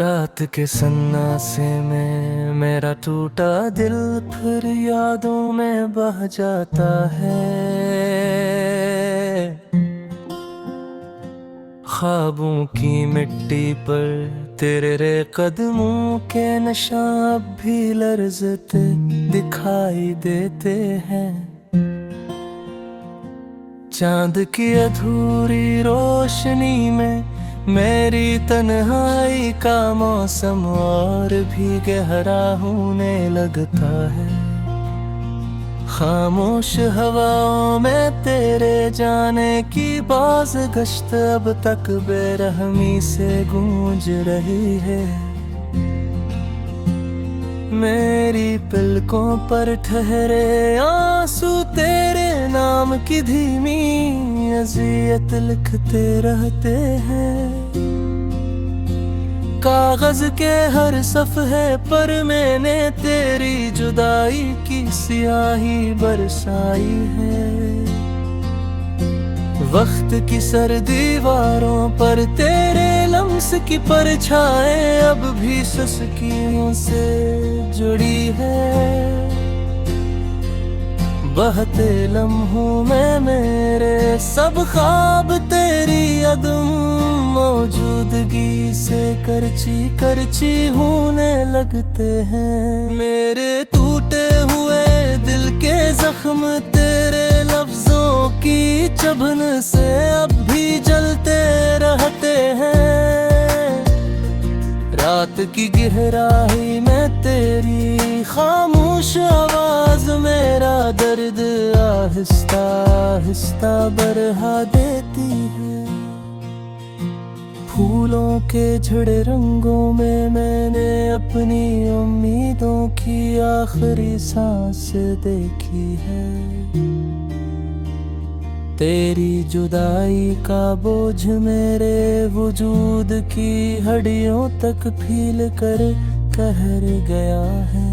रात के सन्नासे में मेरा टूटा दिल फिर यादों में बह जाता है। ख्वाबों की मिट्टी पर तेरे रे कदमों के निशान अब भी लर्ज़ते दिखाई देते हैं। चांद की अधूरी रोशनी में मेरी तन्हाई का मौसम और भी गहरा होने लगता है। खामोश हवाओं में तेरे जाने की बाज गश्त अब तक बेरहमी से गूंज रही है। मेरी पलकों पर ठहरे आंसू तेरे नाम की धीमी अज़ियत लिखते रहते हैं। कागज के हर सफ़हे पर मैंने तेरी जुदाई की स्याही बरसाई है। वक्त की सर्द दीवारों पर तेरे लम्स की परछाएं अब भी सुस्कियों से जुड़ी है। बहते लम्हों में मेरे सब ख्वाब तेरी अदम मौजूदगी से करची करची होने लगते हैं। मेरे टूटे हुए दिल के जख्म तेरे लफ्जों की चुभन से अब भी जलते रहते हैं। रात की गहराई में तेरी खामोश आवाज मेरा दर्द आहिस्ता आहिस्ता बढ़ा देती है। फूलों के झड़े रंगों में मैंने अपनी उम्मीदों की आखिरी सांस देखी है। तेरी जुदाई का बोझ मेरे वजूद की हड्डियों तक फील कर कहर गया है।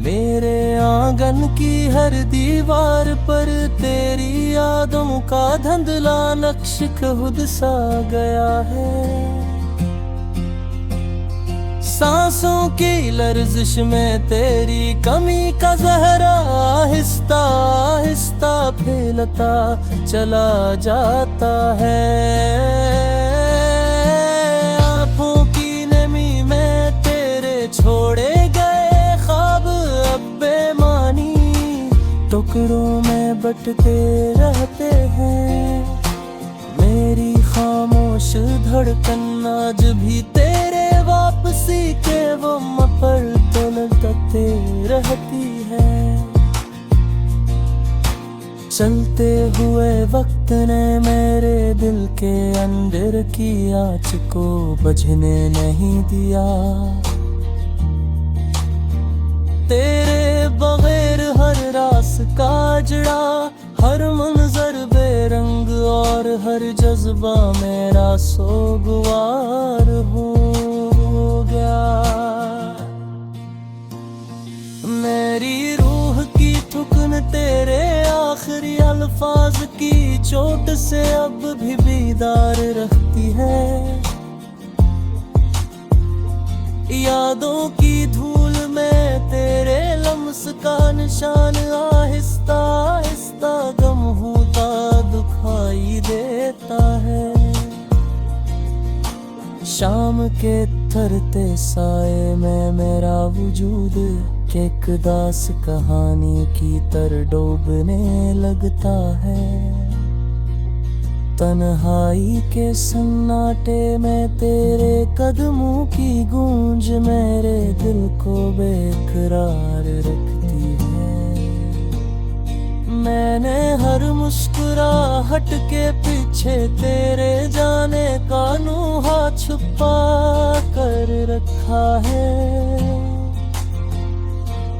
मेरे आंगन की हर दीवार पर तेरी यादों का धुंधला नक्श खुद सा गया है। सांसों की लर्जिश में तेरी कमी का ज़हरा आहिस्ता आहिस्ता फैलता चला जाता है। आँखों की नमी में तेरे छोड़े गए ख्वाब अब बेमानी टुकड़ों में बंटते रहते हैं। मेरी खामोश धड़कन आज भी तेरे वापसी के वो मपर तोलते रहती है। चलते हुए वक्त ने मेरे दिल के अंदर की आँच को बुझने नहीं दिया। तेरे बगैर हर रास का जड़ा हर मंजर बेरंग और हर जज्बा मेरा सोगवार हो गया। मेरी रूह की ठुकन तेरे आखिरी अल्फाज की चोट से अब भी बीदार रखती है। यादों की धूल में तेरे लम्स का निशान आहिस्ता आहिस्ता गम होता दिखाई देता है। शाम के थरते साए में मेरा वजूद एक दास कहानी की तरह डूबने लगता है। तन्हाई के सन्नाटे में तेरे कदमों की गूंज मेरे दिल को बेकरार रखती है। मैंने हर मुस्कुराहट के पीछे तेरे जाने का नूहा छुपा कर रखा है।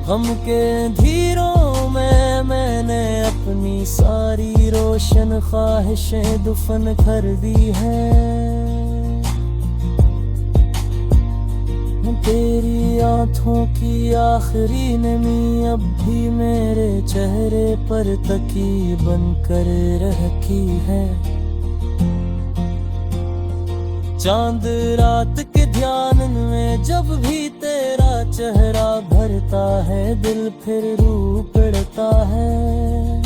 गम के अंधेरों में मैंने अपनी सारी रोशन ख्वाहिशें दफन कर दी हैं। तेरी आँखों की आखिरी नमी अब भी मेरे चेहरे पर तकीबन कर रखी है। चांद रात के ध्यान में जब भी तेरा चेहरा भरता है, दिल फिर रूप पड़ता है।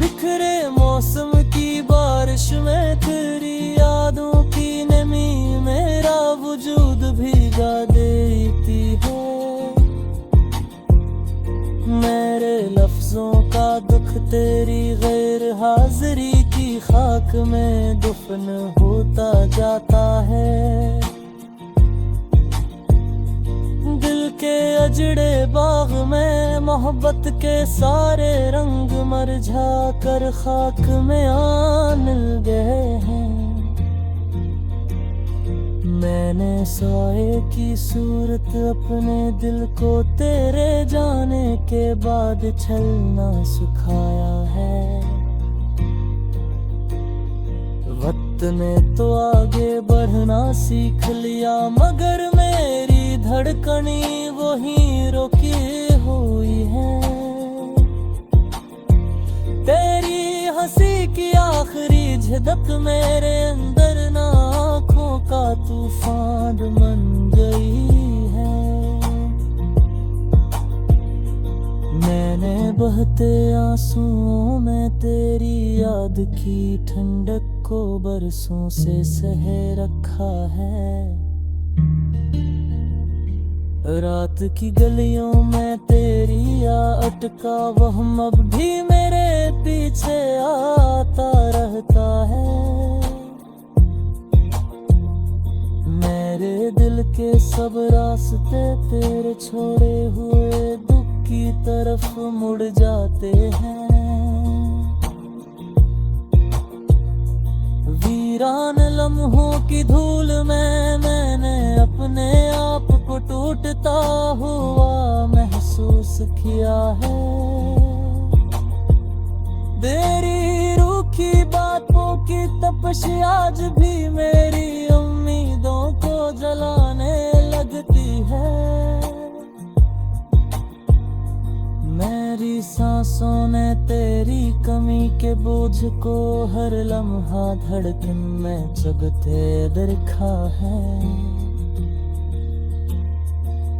बिखरे मौसम की बारिश में तेरी यादों की नमी मेरा वजूद भीगा देती है। मेरे लफ्जों का दुख तेरी गैर हाजिरी की खाक में दफन होता जाता है। दिल के अजड़े बाग में मोहब्बत के सारे रंग मरझा कर खाक में आ मिल गए हैं। मैंने सोए की सूरत अपने दिल को तेरे जाने के बाद छलना सिखाया है। वक्त ने तो आगे बढ़ना सीख लिया, मगर मेरी धड़कनी वही रुकी हुई है। तेरी हंसी की आखिरी झदक मेरे अंदर ना आँखों का तूफान बन गई है। मैंने बहते आंसुओं में तेरी याद की ठंडक को बरसों से सह रखा है। रात की गलियों में तेरी या अटका वहम अब भी मेरे पीछे आता रहता है। मेरे दिल के सब रास्ते तेरे छोड़े हुए दुख की तरफ मुड़ जाते हैं। वीरान लम्हों की धूल में मैंने अपने आप को टूटता हुआ महसूस किया है। तेरी रूखी बातों की तपश आज भी मेरी उम्मीदों को जलाने लगती है। मेरी सांसों ने तेरी कमी के बोझ को हर लम्हा धड़कन में जगते देखा है।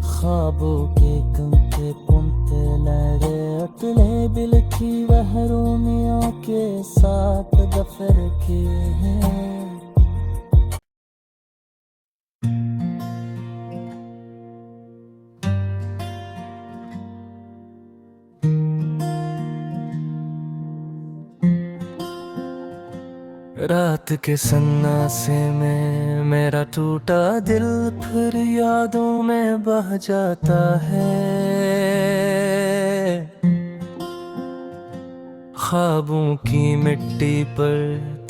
ख्वाबों के कंके पुनते लहरे अतले बिलखी बहरों मियाँ के साथ दफर किए हैं। रात के सन्नासे में मेरा टूटा दिल फिर यादों में बह जाता है। ख्वाबों की मिट्टी पर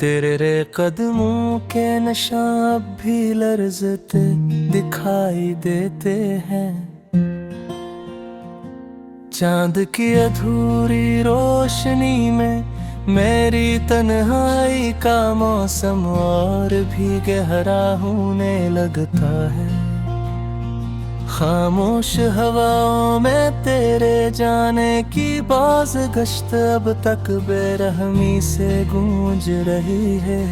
तेरे कदमों के निशान अब भी लर्ज़ते दिखाई देते हैं। चांद की अधूरी रोशनी में मेरी तन्हाई का मौसम और भी गहरा होने लगता है। खामोश हवाओं में तेरे जाने की बाज गश्त अब तक बेरहमी से गूंज रही है।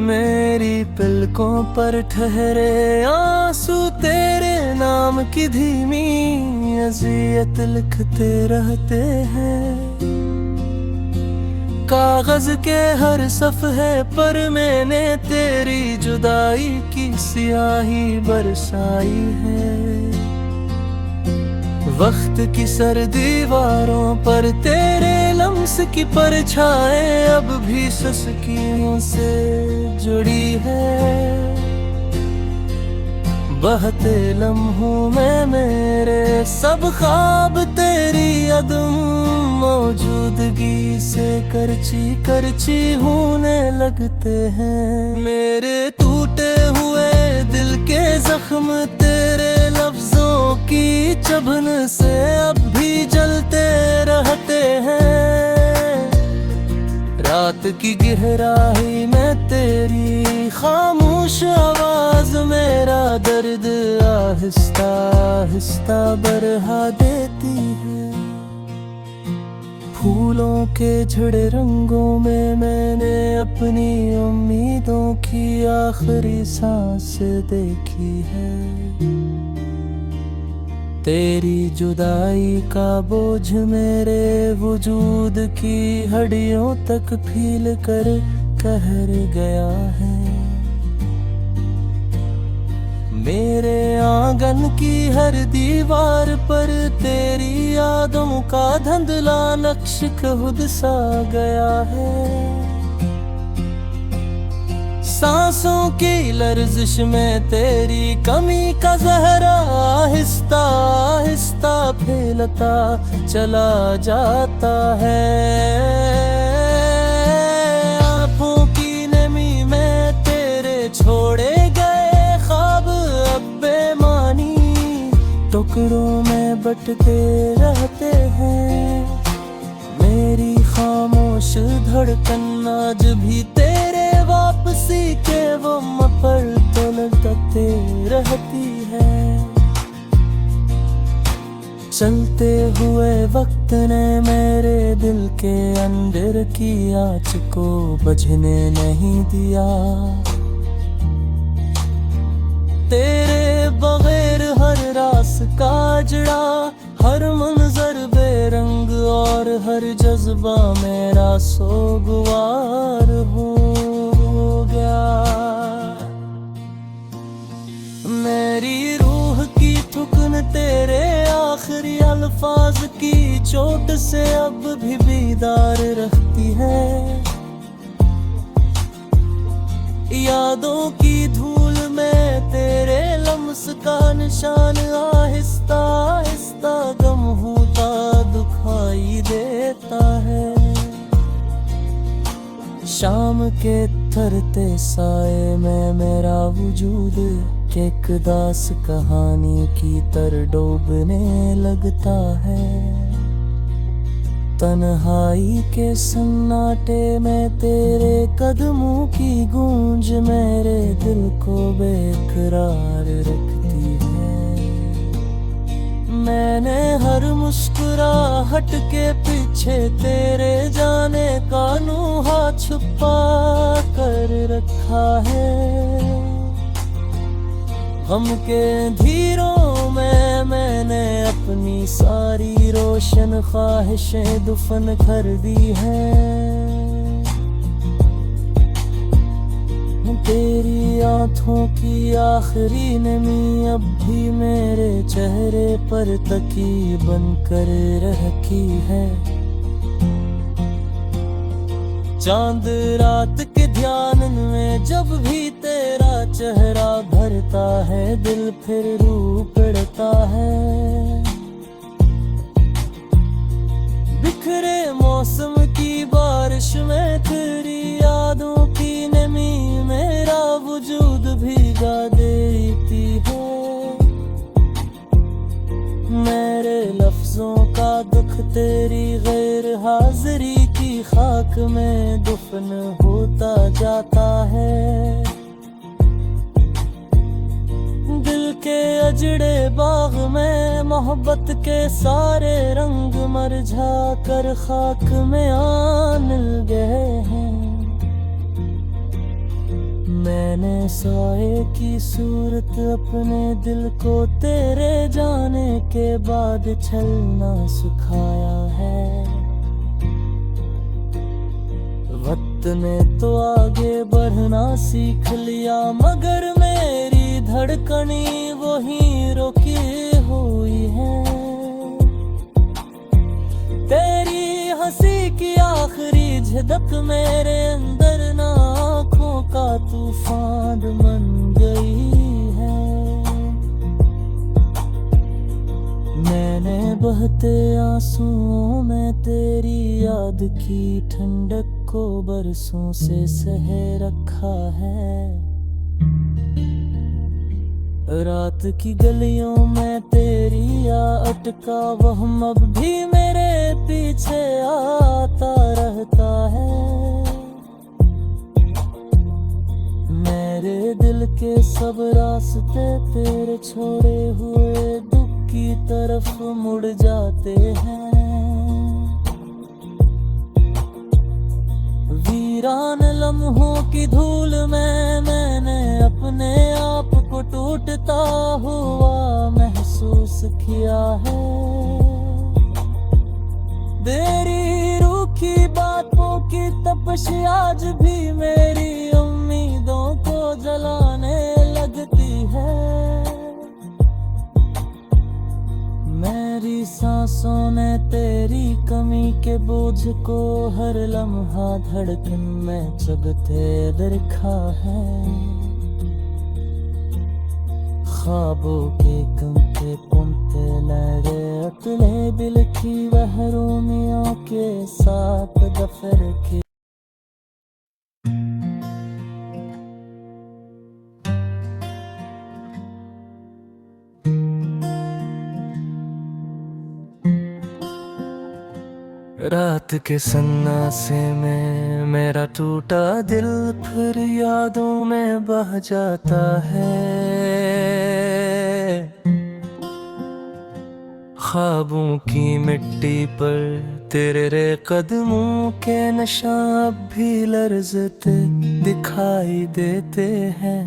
मेरी पलकों पर ठहरे आंसू तेरे नाम की धीमी अज़ियत लिखते रहते हैं। कागज के हर सफ़हे पर मैंने तेरी जुदाई की स्याही बरसाई है। वक्त की सर्द दीवारों पर तेरे लम्स की परछाएं अब भी सुस्कियों से जुड़ी है। बहते लम्हों में मेरे सब ख्वाब तेरी अदम मौजूदगी से करची करची होने लगते हैं। मेरे टूटे हुए दिल के जख्म तेरे लफ्जों की चुभन से अब भी जलते रहते हैं। रात की गहराई में तेरी खामोश आवाज मेरा दर्द आहिस्ता आहिस्ता बढ़ा देती है। फूलों के झड़े रंगों में मैंने अपनी उम्मीदों की आखिरी सांस देखी है। तेरी जुदाई का बोझ मेरे वजूद की हड्डियों तक फील कर कहर गया है। मेरे आंगन की हर दीवार पर तेरी यादों का धुंधला नक्श खुद सा गया है। सांसों की लर्जिश में तेरी कमी का जहरा आहिस्ता आहिस्ता फैलता चला जाता है। आँखों की नमी में तेरे छोड़े गए ख्वाब अब बेमानी टुकड़ों में बंटते रहते हैं। मेरी खामोश धड़कन आज भी तेरे वापसी के वो पर तड़पते रहती है। चलते हुए वक्त ने मेरे दिल के अंदर की आँच को बुझने नहीं दिया। तेरे बगैर हर रास का जड़ा हर मंजर बेरंग और हर जज्बा मेरा सोगवार हो गया। मेरी रूह की थुकन तेरे आखिरी अल्फाज की चोट से अब भी बीदार रखती है। यादों की धूल में तेरे लम्स का निशान आहिस्ता आहिस्ता गम होता दिखाई देता है। शाम के थरते साए में मेरा वजूद एक दास कहानी की तरह डूबने लगता है। तन्हाई के सन्नाटे में तेरे कदमों की गूंज मेरे दिल को बेकरार रखती है। मैंने हर मुस्कुराहट के पीछे तेरे जाने का नूहा छुपा कर रखा है। गम के अंधेरों में मैंने अपनी सारी रोशन ख्वाहिशें दफन कर दी हैं। तेरी आँखों की आखिरी नमी अब भी मेरे चेहरे पर तकी बनकर रहती है। चांद रात के ध्यान में जब भी तेरा चेहरा भरता है दिल फिर रूप पड़ता है। बिखरे मौसम की बारिश में तेरी यादों की नमी मेरा वजूद भीगा देती है। मेरे लफ्जों का दुख तेरी गैर हाजिरी की खाक में दफन होता जाता है। दिल के अजड़े बाग में मोहब्बत के सारे रंग मरझा कर खाक में आ मिल गए हैं। मैंने साए की सूरत अपने दिल को तेरे जाने के बाद छलना सिखाया है। वक्त ने तो आगे बढ़ना सीख लिया मगर मेरी धड़कनी वहीं रुकी हुई है। तेरी हंसी की आखिरी झदक मेरे अंदर ना आँखों का तूफान बन गई है। मैंने बहते आंसुओं में तेरी याद की ठंडक को बरसों से सह रखा है। रात की गलियों में तेरी या अटका वहम अब भी मेरे पीछे आता रहता है। मेरे दिल के सब रास्ते तेरे छोड़े हुए दुख की तरफ मुड़ जाते हैं। वीरान लम्हों की धूल में मैंने अपने आप को टूटता हुआ महसूस किया है। तेरी रूखी बातों की तपश आज भी मेरी उम्मीदों को जलाने लगती है। मेरी सांसों ने तेरी कमी के बोझ को हर लम्हा धड़कन में चुभते देखा है। ख्वाबों के कंके पुनते लगे अतले बिलखी बहरूमियों के साथ दफर के। रात के सन्नासे में मेरा टूटा दिल फिर यादों में बह जाता है। ख्वाबों की मिट्टी पर तेरे रे कदमों के निशान अब भी लर्ज़ते दिखाई देते हैं।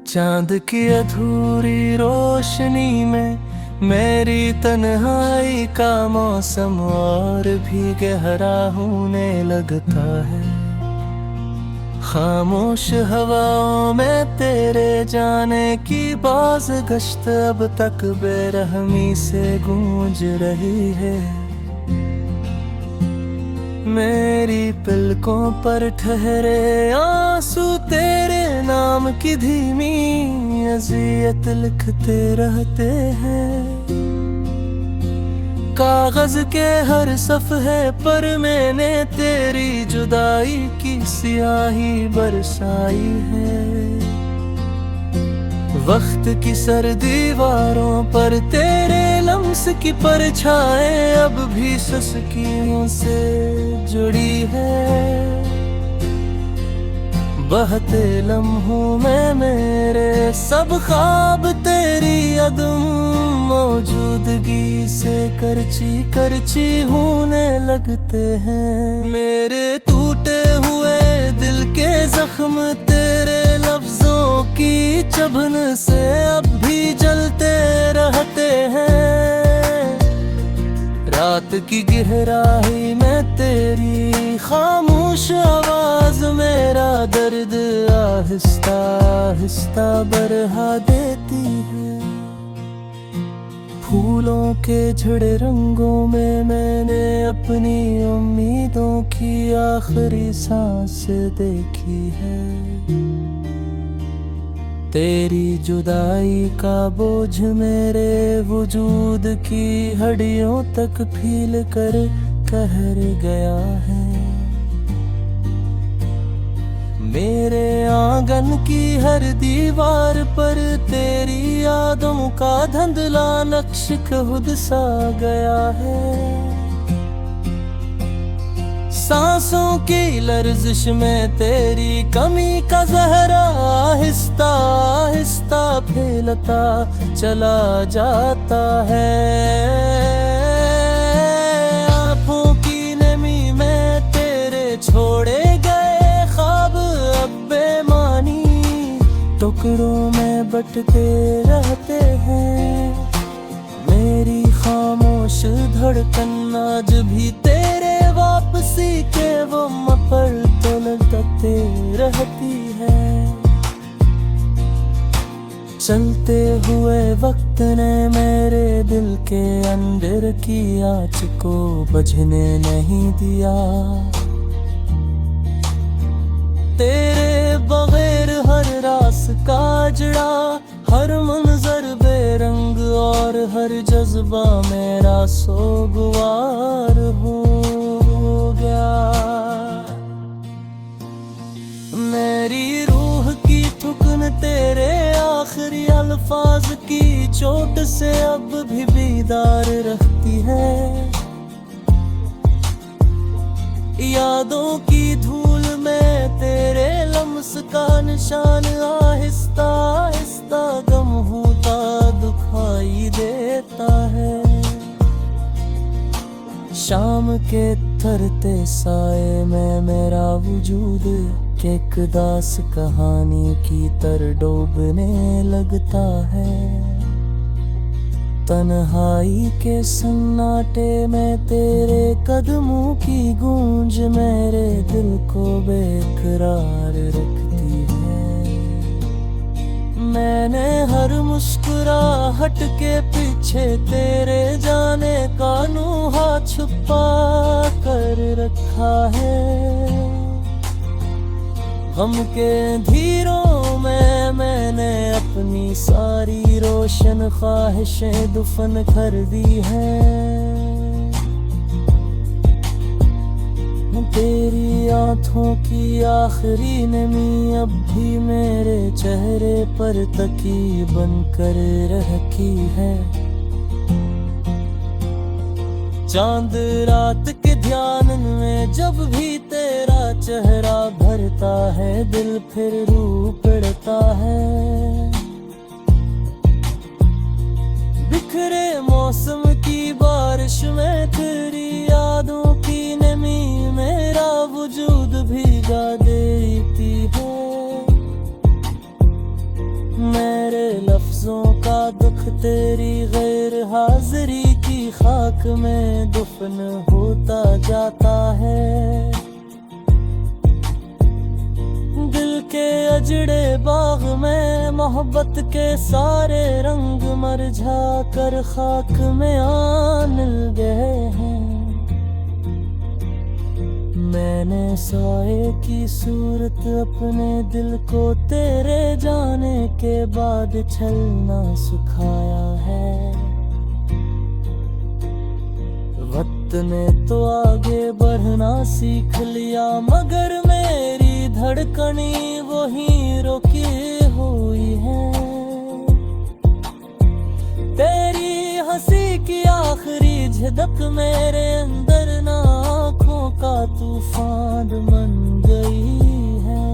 चांद की अधूरी रोशनी में मेरी तन्हाई का मौसम और भी गहरा होने लगता है। खामोश हवाओं में तेरे जाने की बाज गश्त अब तक बेरहमी से गूंज रही है। मेरी पलकों पर ठहरे आंसू तेरे नाम की धीमी अज़ियत लिखते रहते हैं। कागज के हर सफ़हे पर मैंने तेरी जुदाई की स्याही बरसाई है। वक्त की सर्द दीवारों पर तेरे लम्स की परछाएं अब भी सुस्कियों से जुड़ी है। बहते लम्हों में मेरे सब ख्वाब तेरी अदम मौजूदगी से करची करची होने लगते हैं। मेरे टूटे हुए दिल के जख्म तेरे लफ्जों की चुभन से अब भी जलते रहते हैं। रात की गहराई में तेरी खामोश आवाज मेरा दर्द आहिस्ता आहिस्ता बढ़ा देती है। फूलों के झड़े रंगों में मैंने अपनी उम्मीदों की आखिरी सांस देखी है। तेरी जुदाई का बोझ मेरे वजूद की हड्डियों तक फील कर कहर गया है। मेरे आंगन की हर दीवार पर तेरी यादों का धुंधला नक्श खुद सा गया है। सांसों की लर्जिश में तेरी कमी का जहरा आहिस्ता आहिस्ता फैलता चला जाता है। आँखों की नमी में तेरे छोड़े गए ख्वाब अब बेमानी टुकड़ों में बंटते रहते हैं। मेरी खामोश धड़कन आज भी तेरे वापसी के वो मपर तलते रहती है। चलते हुए वक्त ने मेरे दिल के अंदर की आँच को बुझने नहीं दिया। तेरे बगैर हर रास का जड़ा हर मंजर बेरंग और हर जज्बा मेरा सोगवार हो गया। मेरी रूह की ठुकन तेरे आखिरी अल्फाज की चोट से अब भी बेदार रखती है। यादों की धूल में तेरे लम्स का निशान आहिस्ता आहिस्ता गम होता दिखाई देता है। शाम के उतरते साए में मेरा वजूद एक दास कहानी की तरह डूबने लगता है। तन्हाई के सन्नाटे में तेरे कदमों की गूंज मेरे दिल को बेकरार रखती है। मैंने हर मुस्कुराहट के पीछे तेरे जाने का नूहा छुपा कर रखा है। गम के अंधेरों में मैंने अपनी सारी रोशन ख्वाहिशें दफन कर दी हैं। तेरी आंखों की आखिरी नमी अब भी मेरे चेहरे पर तकीबन कर रखी है। चांद रात के ध्यान में जब भी तेरा चेहरा भरता है दिल फिर रूप पड़ता है। बिखरे मौसम की बारिश में तेरी यादों की नमी मेरा वजूद भीगा देती है। मेरे लफ्जों का दुख तेरी गैर हाजिरी की खाक में दफन होता जाता है। दिल के अजड़े बाग में मोहब्बत के सारे रंग मरझा कर खाक में आ मिल गए हैं। मैंने साए की सूरत अपने दिल को तेरे जाने के बाद छलना सिखाया है। वक्त ने तो आगे बढ़ना सीख लिया मगर मेरी धड़कनी वही रुकी हुई है। तेरी हंसी की आखिरी झदक मेरे अंदर ना आँखों का तूफान बन गई है।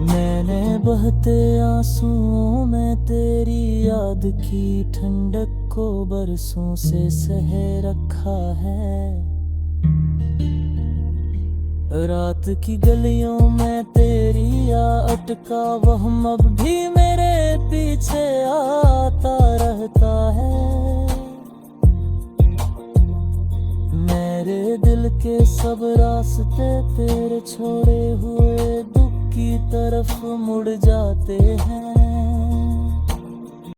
मैंने बहते आंसुओं में तेरी याद की ठंडक को बरसों से सह रखा है। रात की गलियों में तेरी अटका वहम अब भी मेरे पीछे आता रहता है। मेरे दिल के सब रास्ते तेरे छोड़े हुए दुख की तरफ मुड़ जाते हैं।